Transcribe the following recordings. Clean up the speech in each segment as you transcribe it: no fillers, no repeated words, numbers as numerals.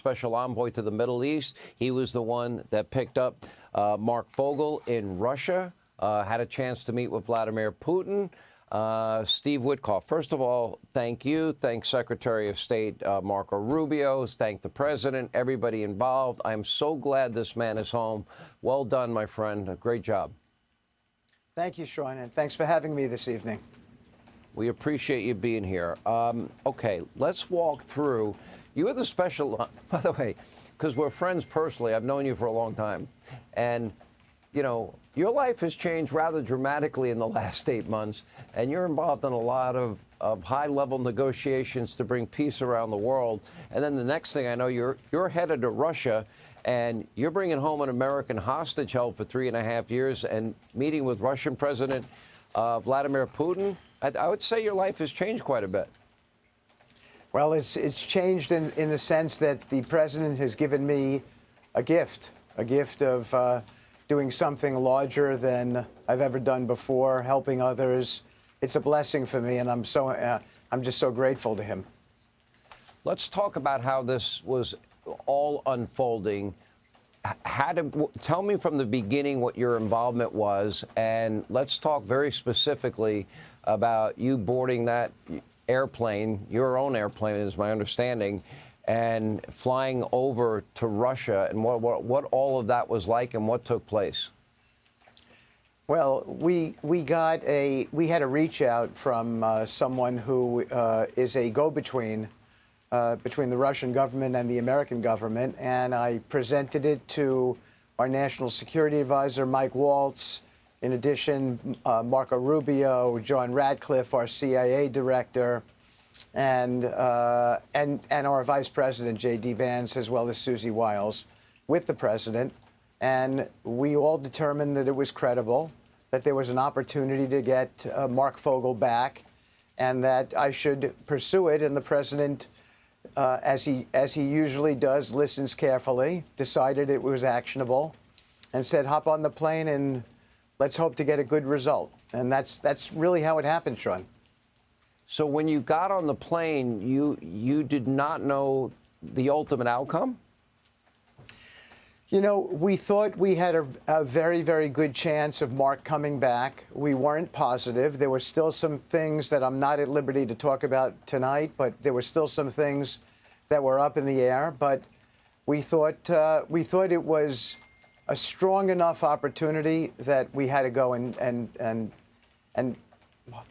Special envoy to the Middle East. He was the one that picked up Marc Fogel in Russia, had a chance to meet with Vladimir Putin. Steve Witkoff, first of all, thank you. Thank Secretary of State Marco Rubio. Thank the president, everybody involved. I'm so glad this man is home. Well done, my friend. A great job. Thank you, Sean, and thanks for having me this evening. We appreciate you being here. Okay, let's walk through. You were the special, by the way, because we're friends personally. I've known you for a long time. And, you know, your life has changed rather dramatically in the last 8 months. And you're involved in a lot of high-level negotiations to bring peace around the world. And then the next thing I know, you're headed to Russia. And you're bringing home an American hostage held for 3.5 years and meeting with Russian President Vladimir Putin. I would say your life has changed quite a bit. Well, it's changed in the sense that the president has given me a gift of doing something larger than I've ever done before, helping others. It's a blessing for me, and I'm just so grateful to him. Let's talk about how this was all unfolding. Tell me from the beginning what your involvement was, and let's talk very specifically about you boarding that airplane, your own airplane is my understanding, and flying over to Russia, and what all of that was like and what took place. Well, we had a reach out from someone who is a go-between between the Russian government and the American government, and I presented it to our national security advisor, Mike Waltz. In addition, Marco Rubio, John Radcliffe, our CIA director, and our vice president, J.D. Vance, as well as Susie Wiles, with the president. And we all determined that it was credible, that there was an opportunity to get Marc Fogel back, and that I should pursue it. And the president, as he usually does, listens carefully, decided it was actionable, and said, hop on the plane and let's hope to get a good result. And that's really how it happened, Sean. So when you got on the plane, you did not know the ultimate outcome? You know, we thought we had a very, very good chance of Marc coming back. We weren't positive. There were still some things that I'm not at liberty to talk about tonight, but there were still some things that were up in the air. But we thought it was a strong enough opportunity that we had to go and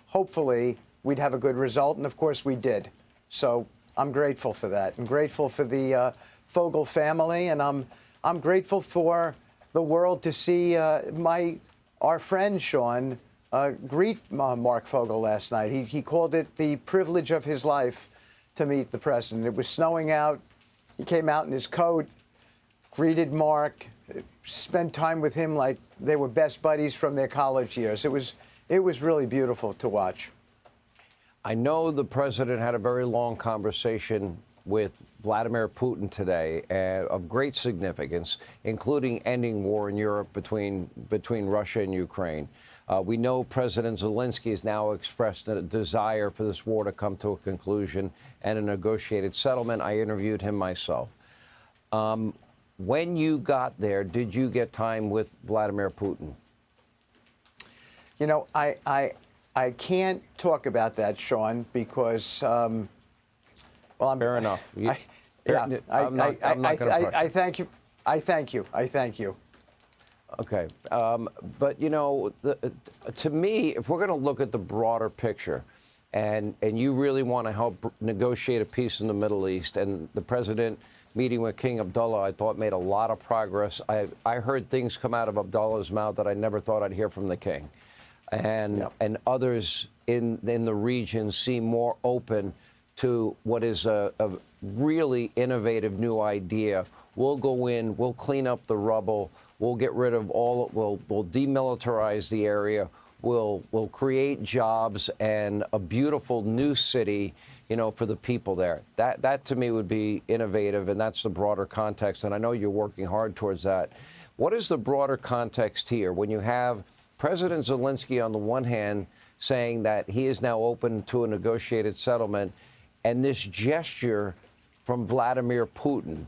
hopefully we'd have a good result. And of course we did. So I'm grateful for that. I'm grateful for the Fogel family, and I'm grateful for the world to see our friend Sean greet Marc Fogel last night. He called it the privilege of his life to meet the president. It was snowing out. He came out in his coat, greeted Marc, spent time with him like they were best buddies from their college years. It was really beautiful to watch. I know the president had a very long conversation with Vladimir Putin today of great significance, including ending war in Europe between Russia and Ukraine. We know President Zelensky has now expressed a desire for this war to come to a conclusion and a negotiated settlement. I interviewed him myself. When you got there, did you get time with Vladimir Putin? You know, I can't talk about that, Sean, because well, fair enough. I'm not going to. I thank you. I thank you. Okay, but you know, to me, if we're going to look at the broader picture, and you really want to help negotiate a peace in the Middle East, and the president meeting with King Abdullah, I thought made a lot of progress. I heard things come out of Abdullah's mouth that I never thought I'd hear from the king, and others in the region seem more open to what is a really innovative new idea. We'll go in, we'll clean up the rubble, we'll get rid of we'll demilitarize the area, we'll create jobs and a beautiful new city, you know, for the people there. That to me would be innovative, and that's the broader context, and I know you're working hard towards that. What is the broader context here when you have President Zelensky on the one hand saying that he is now open to a negotiated settlement, and this gesture from Vladimir Putin?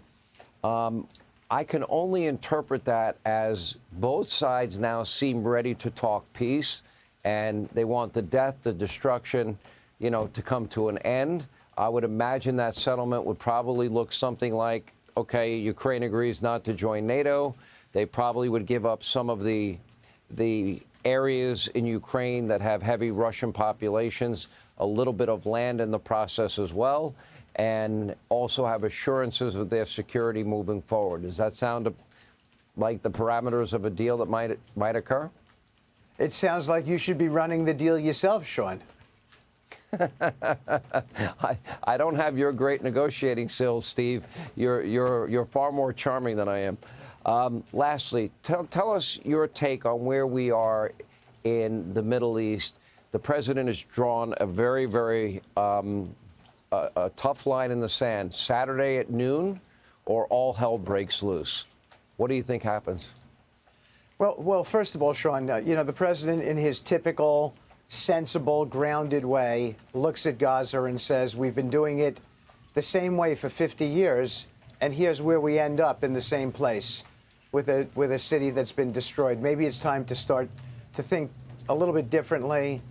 I can only interpret that as both sides now seem ready to talk peace, and they want the death, the destruction, to come to an end. I would imagine that settlement would probably look something like, okay, Ukraine agrees not to join NATO. They probably would give up some of the areas in Ukraine that have heavy Russian populations, a little bit of land in the process as well, and also have assurances of their security moving forward. Does that sound like the parameters of a deal that might occur? It sounds like you should be running the deal yourself, Sean. I don't have your great negotiating skills, Steve. You're far more charming than I am. Lastly, tell us your take on where we are in the Middle East. The president has drawn a very, very a tough line in the sand. Saturday at noon, or all hell breaks loose. What do you think happens? Well, first of all, Sean, the president, in his typical sensible, grounded way, looks at Gaza and says, we've been doing it the same way for 50 years, and here's where we end up, in the same place, with a city that's been destroyed. Maybe it's time to start to think a little bit differently,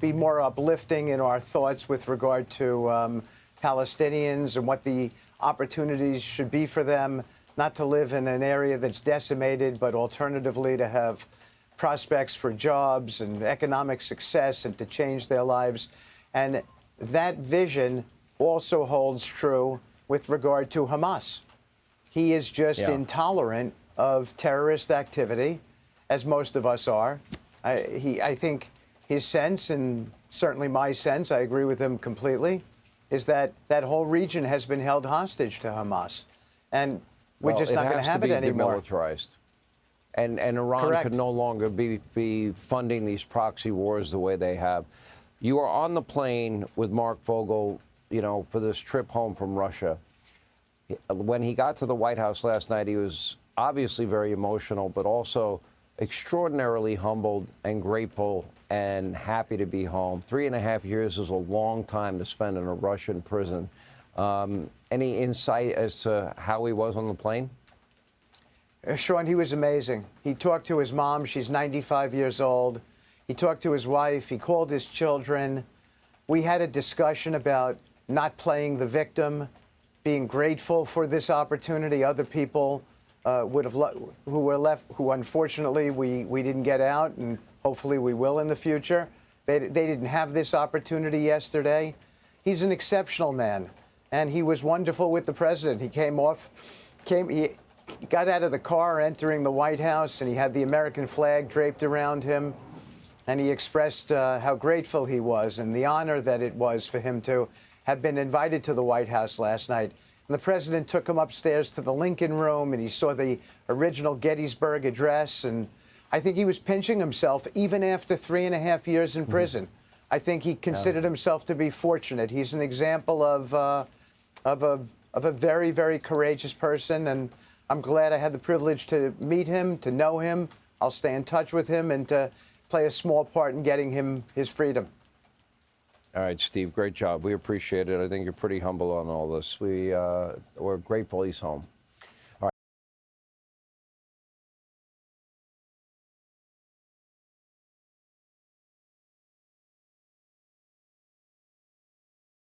be more uplifting in our thoughts with regard to Palestinians and what the opportunities should be for them, not to live in an area that's decimated, but alternatively to have prospects for jobs and economic success and to change their lives. And that vision also holds true with regard to Hamas. He is just intolerant of terrorist activity, as most of us are. I think his sense, and certainly my sense, I agree with him completely, is that that whole region has been held hostage to Hamas. And we're just not going to have it anymore. Demilitarized. And Iran Correct. could no longer be funding these proxy wars the way they have. You are on the plane with Marc Fogel, for this trip home from Russia. When he got to the White House last night, he was obviously very emotional, but also extraordinarily humbled and grateful and happy to be home. 3.5 years is a long time to spend in a Russian prison. Any insight as to how he was on the plane? Sean, he was amazing. He talked to his mom. She's 95 years old. He talked to his wife. He called his children. We had a discussion about not playing the victim, being grateful for this opportunity. Other people who unfortunately we didn't get out, and hopefully we will in the future. They didn't have this opportunity yesterday. He's an exceptional man, and he was wonderful with the president. He got out of the car entering the White House, and he had the American flag draped around him, and he expressed how grateful he was and the honor that it was for him to have been invited to the White House last night. And the president took him upstairs to the Lincoln Room, and he saw the original Gettysburg Address, and I think he was pinching himself even after 3.5 years in prison. I think he considered himself to be fortunate. He's an example of a very, very courageous person, and I'm glad I had the privilege to meet him, to know him. I'll stay in touch with him and to play a small part in getting him his freedom. All right, Steve, great job. We appreciate it. I think you're pretty humble on all this. We're grateful he's home.